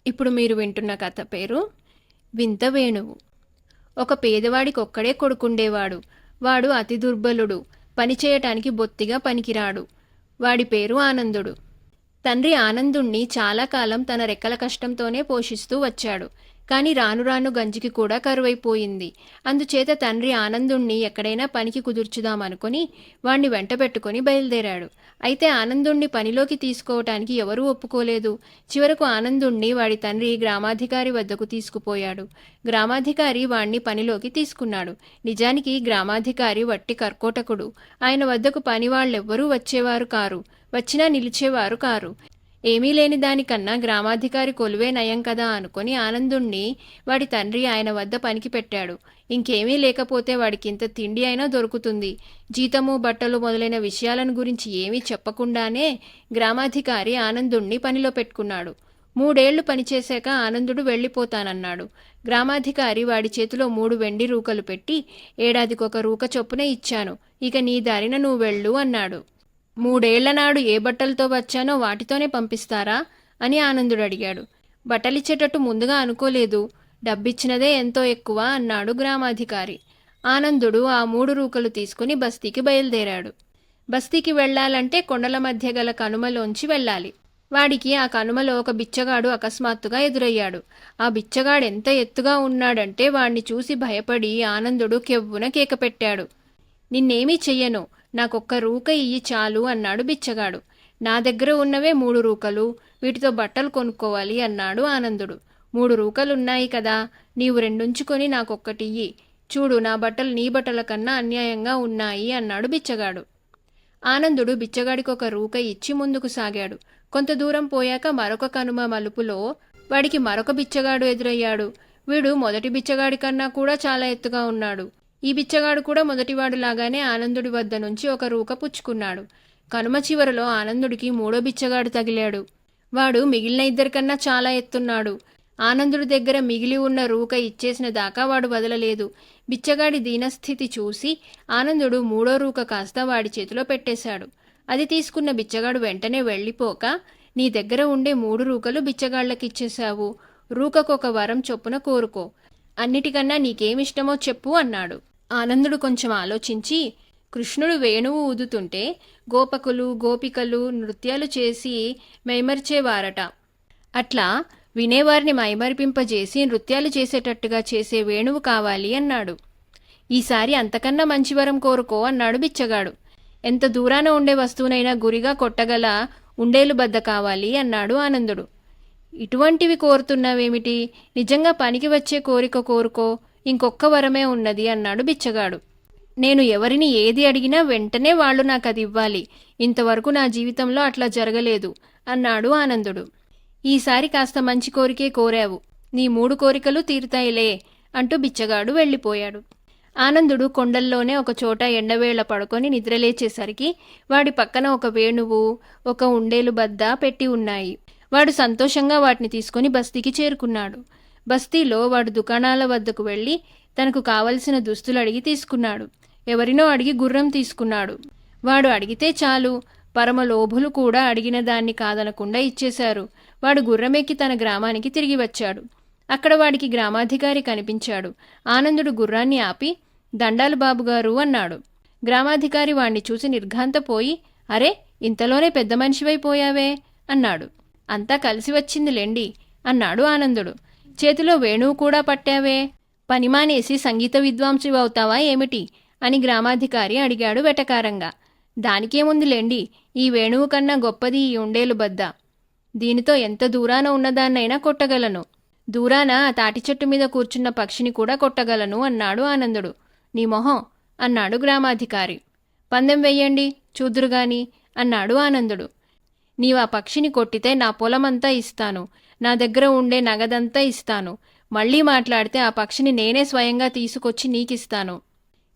ఇప్పుడు మీరు వింటున్న కథ పేరు వింత వేణువు. ఒక పేదవాడికి ఒక్కడే కొడుకుండేవాడు. వాడు అతి దుర్బలుడు, పనిచేయటానికి బొత్తిగా పనికిరాడు. వాడి పేరు ఆనందుడు. తండ్రి ఆనందుణ్ణి చాలా కాలం తన రెక్కల కష్టంతోనే పోషిస్తూ వచ్చాడు. కాని రాను రాను గంజికి కూడా కరువైపోయింది. అందుచేత తండ్రి ఆనందుణ్ణి ఎక్కడైనా పనికి కుదుర్చుదామనుకుని వాణ్ణి వెంట పెట్టుకుని బయలుదేరాడు. అయితే ఆనందుణ్ణి పనిలోకి తీసుకోవటానికి ఎవరూ ఒప్పుకోలేదు. చివరకు ఆనందుణ్ణి వాడి తండ్రి గ్రామాధికారి వద్దకు తీసుకుపోయాడు. గ్రామాధికారి వాణ్ణి పనిలోకి తీసుకున్నాడు. నిజానికి గ్రామాధికారి వట్టి కర్కోటకుడు. ఆయన వద్దకు పనివాళ్ళెవ్వరూ వచ్చేవారు కారు, వచ్చినా నిలిచేవారు కారు. ఏమీ లేని దానికన్నా గ్రామాధికారి కొలువే నయం కదా అనుకుని ఆనందుణ్ణి వాడి తండ్రి ఆయన వద్ద పనికి పెట్టాడు. ఇంకేమీ లేకపోతే వాడికింత తిండి అయినా దొరుకుతుంది. జీతము, బట్టలు మొదలైన విషయాలను గురించి ఏమీ చెప్పకుండానే గ్రామాధికారి ఆనందుణ్ణి పనిలో పెట్టుకున్నాడు. 3 ఏళ్లు పనిచేశాక ఆనందుడు వెళ్ళిపోతానన్నాడు. గ్రామాధికారి వాడి చేతిలో 3 వెండి రూకలు పెట్టి, ఏడాదికొక రూక చొప్పున ఇచ్చాను, ఇక నీ దారిన నువ్వు వెళ్ళు అన్నాడు. 3 ఏళ్ల నాడు ఏ బట్టలతో వచ్చానో వాటితోనే పంపిస్తారా అని ఆనందుడు అడిగాడు. బట్టలిచ్చేటట్టు ముందుగా అనుకోలేదు, డబ్బిచ్చినదే ఎంతో ఎక్కువ అన్నాడు గ్రామాధికారి. ఆనందుడు ఆ 3 రూకలు తీసుకుని బస్తీకి బయలుదేరాడు. బస్తీకి వెళ్లాలంటే కొండల మధ్య గల కనుమలోంచి వెళ్ళాలి. వాడికి ఆ కనుమలో ఒక బిచ్చగాడు అకస్మాత్తుగా ఎదురయ్యాడు. ఆ బిచ్చగాడు ఎంత ఎత్తుగా ఉన్నాడంటే వాణ్ణి చూసి భయపడి ఆనందుడు కెవ్వున కేక పెట్టాడు. నిన్నేమీ చెయ్యను, నాకొక్క రూక ఇయ్యి చాలు అన్నాడు బిచ్చగాడు. నా దగ్గర ఉన్నవే 3 రూకలు, వీటితో బట్టలు కొనుక్కోవాలి అన్నాడు ఆనందుడు. 3 రూకలున్నాయి కదా, నీవు 2 ఉంచుకొని నాకొక్కటియ్యి. చూడు, నా బట్టలు నీ బట్టల కన్నా అన్యాయంగా ఉన్నాయి అన్నాడు బిచ్చగాడు. ఆనందుడు బిచ్చగాడికొక రూక ఇచ్చి ముందుకు సాగాడు. కొంత దూరం పోయాక మరొక కనుమ మలుపులో వాడికి మరొక బిచ్చగాడు ఎదురయ్యాడు. వీడు మొదటి బిచ్చగాడి కన్నా కూడా చాలా ఎత్తుగా ఉన్నాడు. ఈ బిచ్చగాడు కూడా మొదటివాడులాగానే ఆనందుడి వద్ద నుంచి ఒక రూక పుచ్చుకున్నాడు. కనుమ చివరలో ఆనందుడికి 3వ బిచ్చగాడు తగిలాడు. వాడు మిగిలిన 2 కన్నా చాలా ఎత్తున్నాడు. ఆనందుడి దగ్గర మిగిలి ఉన్న రూక ఇచ్చేసిన దాకా వాడు వదలలేదు. బిచ్చగాడి దీనస్థితి చూసి ఆనందుడు 3వ రూక కాస్త వాడి చేతిలో పెట్టేశాడు. అది తీసుకున్న బిచ్చగాడు వెంటనే వెళ్ళిపోక, నీ దగ్గర ఉండే 3 రూకలు బిచ్చగాళ్లకిచ్చేశావు, రూకకొక వరం చొప్పున కోరుకో, అన్నిటికన్నా నీకేమిష్టమో చెప్పు అన్నాడు. ఆనందుడు కొంచెం ఆలోచించి, కృష్ణుడు వేణువు ఊదుతుంటే గోపకులు గోపికలు నృత్యాలు చేసి మైమర్చేవారట. అట్లా వినేవారిని మైమరిపింపజేసి నృత్యాలు చేసేటట్టుగా చేసే వేణువు కావాలి అన్నాడు. ఈసారి అంతకన్నా మంచి వరం కోరుకో అన్నాడు బిచ్చగాడు. ఎంత దూరాన ఉండే వస్తువునైనా గురిగా కొట్టగల ఉండేలు బద్ద కావాలి అన్నాడు ఆనందుడు. ఇటువంటివి కోరుతున్నావేమిటి, నిజంగా పనికి వచ్చే కోరిక కోరుకో, ఇంకొక్క వరమే ఉన్నది అన్నాడు బిచ్చగాడు. నేను ఎవరిని ఏది అడిగినా వెంటనే వాళ్ళు నాకు అది ఇవ్వాలి, ఇంతవరకు నా జీవితంలో అట్లా జరగలేదు అన్నాడు ఆనందుడు. ఈసారి కాస్త మంచి కోరికే కోరావు, నీ 3 కోరికలు తీరుతాయిలే అంటూ బిచ్చగాడు వెళ్ళిపోయాడు. ఆనందుడు కొండల్లోనే ఒక చోట ఎండవేళ పడుకొని నిద్రలేచేసరికి వాడి పక్కన ఒక వేణువు, ఒక ఉండేలు బద్ద పెట్టి ఉన్నాయి. వాడు సంతోషంగా వాటిని తీసుకుని బస్తీకి చేరుకున్నాడు. బస్తీలో వాడు దుకాణాల వద్దకు వెళ్ళి తనకు కావలసిన దుస్తులు అడిగి తీసుకున్నాడు. ఎవరినో అడిగి గుర్రం తీసుకున్నాడు. వాడు అడిగితే చాలు, పరమలోభులు కూడా అడిగిన దాన్ని కాదనకుండా ఇచ్చేశారు. వాడు గుర్రమెక్కి తన గ్రామానికి తిరిగి వచ్చాడు. అక్కడ వాడికి గ్రామాధికారి కనిపించాడు. ఆనందుడు గుర్రాన్ని ఆపి, దండాలు బాబుగారు అన్నాడు. గ్రామాధికారి వాణ్ణి చూసి నిర్ఘాంతపోయి, అరే, ఇంతలోనే పెద్ద మనిషివైపోయావే అన్నాడు. అంతా కలిసి వచ్చిందిలేండి అన్నాడు ఆనందుడు. చేతిలో వేణువు కూడా పట్టావే, పనిమానేసి సంగీత విద్వాంసువవుతావా ఏమిటి అని గ్రామాధికారి అడిగాడు వెటకారంగా. దానికేముందిలేండి, ఈ వేణువు కన్నా గొప్పది ఈ ఉండేలు బద్ద. దీనితో ఎంత దూరాన ఉన్నదాన్నైనా కొట్టగలను, దూరాన తాటి చెట్టు మీద కూర్చున్న పక్షిని కూడా కొట్టగలను అన్నాడు ఆనందుడు. నీ మొహం అన్నాడు గ్రామాధికారి. పందెం వెయ్యండి, చూద్దురుగాని అన్నాడు ఆనందుడు. నీవా పక్షిని కొట్టితే నా పొలమంతా ఇస్తాను, నా దగ్గర ఉండే నగదంతా ఇస్తాను, మళ్ళీ మాట్లాడితే ఆ పక్షిని నేనే స్వయంగా తీసుకొచ్చి నీకిస్తాను.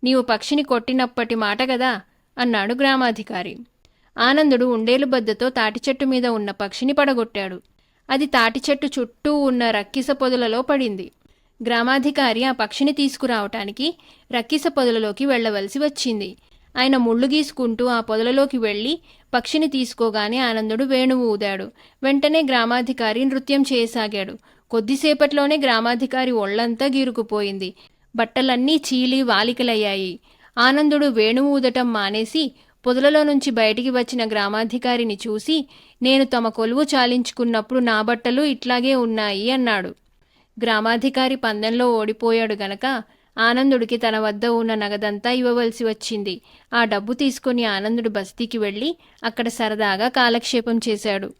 నీవు పక్షిని కొట్టినప్పటి మాట గదా అన్నాడు గ్రామాధికారి. ఆనందుడు ఉండేలు బద్దతో తాటి చెట్టు మీద ఉన్న పక్షిని పడగొట్టాడు. అది తాటి చెట్టు చుట్టూ ఉన్న రక్కిస పొదలలో పడింది. గ్రామాధికారి ఆ పక్షిని తీసుకురావటానికి రక్కిస పొదలలోకి వెళ్లవలసి వచ్చింది. ఆయన ముళ్ళు గీసుకుంటూ ఆ పొదలలోకి వెళ్ళి పక్షిని తీసుకోగానే ఆనందుడు వేణువు ఊదాడు. వెంటనే గ్రామాధికారి నృత్యం చేయసాగాడు. కొద్దిసేపట్లోనే గ్రామాధికారి ఒళ్లంతా గీరుకుపోయింది. బట్టలన్నీ చీలి వాలికలయ్యాయి. ఆనందుడు వేణువు ఊదటం మానేసి పొదలలో నుంచి బయటికి వచ్చిన గ్రామాధికారిని చూసి, నేను తమ కొలువు చాలించుకున్నప్పుడు నా బట్టలు ఇట్లాగే ఉన్నాయి అన్నాడు. గ్రామాధికారి పందెంలో ఓడిపోయాడు గనక ఆనందుడికి తన వద్ద ఉన్న నగదంతా ఇవ్వవలసి వచ్చింది. ఆ డబ్బు తీసుకుని ఆనందుడు బస్తీకి వెళ్ళి అక్కడ సరదాగా కాలక్షేపం చేశాడు.